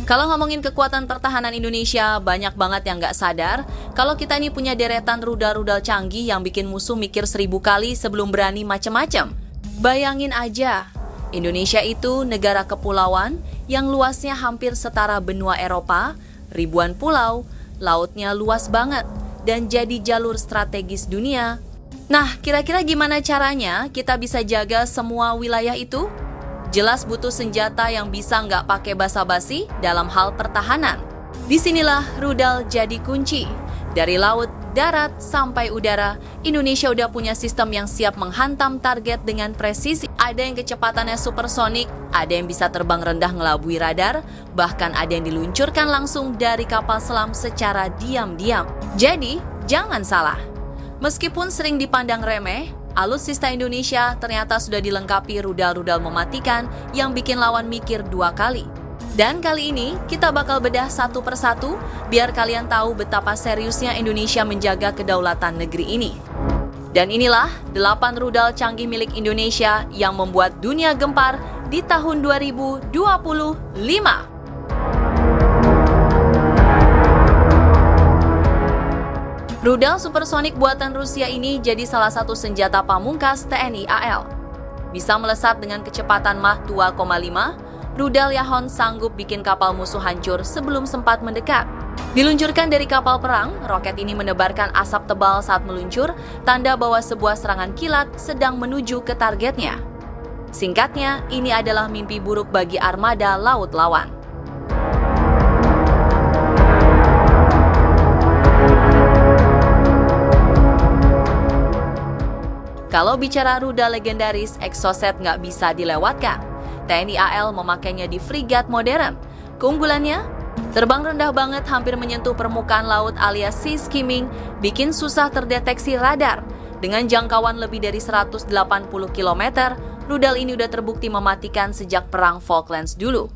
Kalau ngomongin kekuatan pertahanan Indonesia, banyak banget yang nggak sadar kalau kita ini punya deretan rudal-rudal canggih yang bikin musuh mikir 1000 kali sebelum berani macem-macem. Bayangin aja, Indonesia itu negara kepulauan yang luasnya hampir setara benua Eropa, ribuan pulau, lautnya luas banget, dan jadi jalur strategis dunia. Nah, kira-kira gimana caranya kita bisa jaga semua wilayah itu? Jelas butuh senjata yang bisa nggak pakai basa-basi dalam hal pertahanan. Disinilah rudal jadi kunci. Dari laut, darat, sampai udara, Indonesia udah punya sistem yang siap menghantam target dengan presisi. Ada yang kecepatannya supersonik, ada yang bisa terbang rendah ngelabui radar, bahkan ada yang diluncurkan langsung dari kapal selam secara diam-diam. Jadi, jangan salah. Meskipun sering dipandang remeh, alutsista Indonesia ternyata sudah dilengkapi rudal-rudal mematikan yang bikin lawan mikir 2 kali. Dan kali ini kita bakal bedah satu persatu biar kalian tahu betapa seriusnya Indonesia menjaga kedaulatan negeri ini. Dan inilah 8 rudal canggih milik Indonesia yang membuat dunia gempar di tahun 2025. Rudal supersonik buatan Rusia ini jadi salah satu senjata pamungkas TNI AL. Bisa melesat dengan kecepatan Mach 2,5, rudal Yahon sanggup bikin kapal musuh hancur sebelum sempat mendekat. Diluncurkan dari kapal perang, roket ini menebarkan asap tebal saat meluncur, tanda bahwa sebuah serangan kilat sedang menuju ke targetnya. Singkatnya, ini adalah mimpi buruk bagi armada laut lawan. Kalau bicara rudal legendaris, Exocet nggak bisa dilewatkan. TNI AL memakainya di frigat modern. Keunggulannya, terbang rendah banget hampir menyentuh permukaan laut alias sea skimming, bikin susah terdeteksi radar. Dengan jangkauan lebih dari 180 km, rudal ini udah terbukti mematikan sejak Perang Falklands dulu.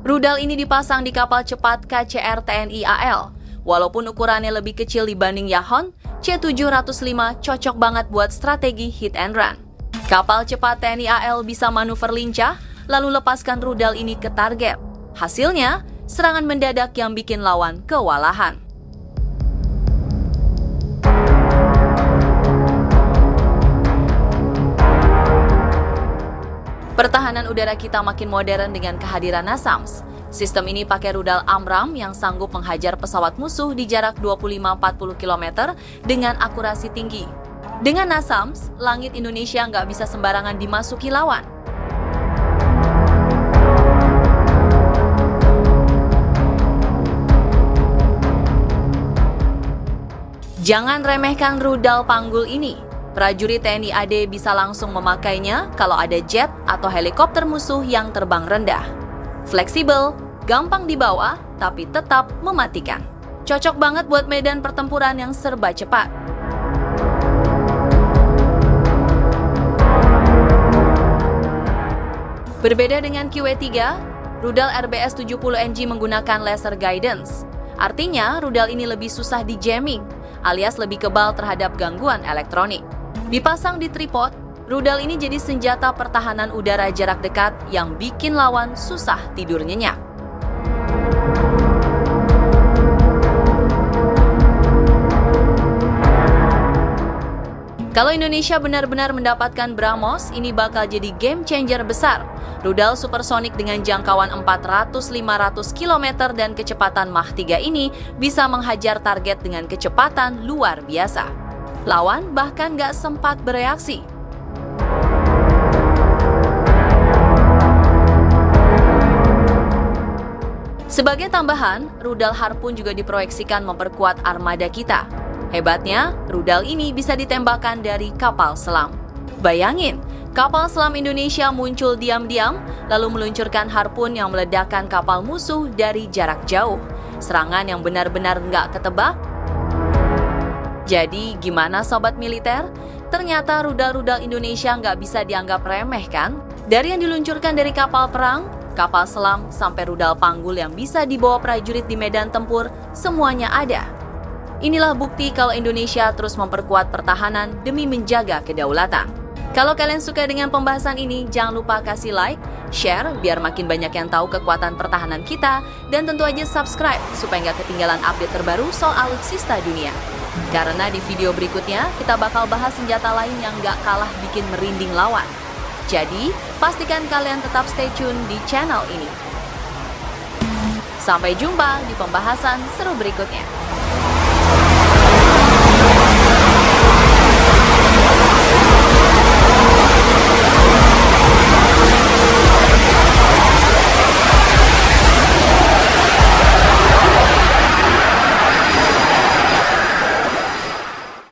Rudal ini dipasang di kapal cepat KCR TNI AL. Walaupun ukurannya lebih kecil dibanding Yahon, C705 cocok banget buat strategi hit and run. Kapal cepat TNI AL bisa manuver lincah, lalu lepaskan rudal ini ke target. Hasilnya, serangan mendadak yang bikin lawan kewalahan. Pertahanan udara kita makin modern dengan kehadiran NASAMS. Sistem ini pakai rudal AMRAAM yang sanggup menghajar pesawat musuh di jarak 25-40 km dengan akurasi tinggi. Dengan NASAMS, langit Indonesia nggak bisa sembarangan dimasuki lawan. Jangan remehkan rudal panggul ini. Prajurit TNI AD bisa langsung memakainya kalau ada jet atau helikopter musuh yang terbang rendah. Fleksibel, gampang dibawa, tapi tetap mematikan. Cocok banget buat medan pertempuran yang serba cepat. Berbeda dengan QW3, rudal RBS 70NG menggunakan laser guidance. Artinya, rudal ini lebih susah di jamming, alias lebih kebal terhadap gangguan elektronik. Dipasang di tripod, rudal ini jadi senjata pertahanan udara jarak dekat yang bikin lawan susah tidur nyenyak. Kalau Indonesia benar-benar mendapatkan BrahMos, ini bakal jadi game changer besar. Rudal supersonik dengan jangkauan 400-500 km dan kecepatan Mach 3 ini bisa menghajar target dengan kecepatan luar biasa. Lawan bahkan gak sempat bereaksi. Sebagai tambahan, rudal Harpoon juga diproyeksikan memperkuat armada kita. Hebatnya, rudal ini bisa ditembakkan dari kapal selam. Bayangin, kapal selam Indonesia muncul diam-diam, lalu meluncurkan Harpoon yang meledakkan kapal musuh dari jarak jauh. Serangan yang benar-benar nggak ketebak. Jadi, gimana sobat militer? Ternyata rudal-rudal Indonesia nggak bisa dianggap remeh kan? Dari yang diluncurkan dari kapal perang, kapal selam, sampai rudal panggul yang bisa dibawa prajurit di medan tempur, semuanya ada. Inilah bukti kalau Indonesia terus memperkuat pertahanan demi menjaga kedaulatan. Kalau kalian suka dengan pembahasan ini, jangan lupa kasih like, share, biar makin banyak yang tahu kekuatan pertahanan kita, dan tentu aja subscribe supaya nggak ketinggalan update terbaru soal alutsista dunia. Karena di video berikutnya, kita bakal bahas senjata lain yang nggak kalah bikin merinding lawan. Jadi, pastikan kalian tetap stay tune di channel ini. Sampai jumpa di pembahasan seru berikutnya.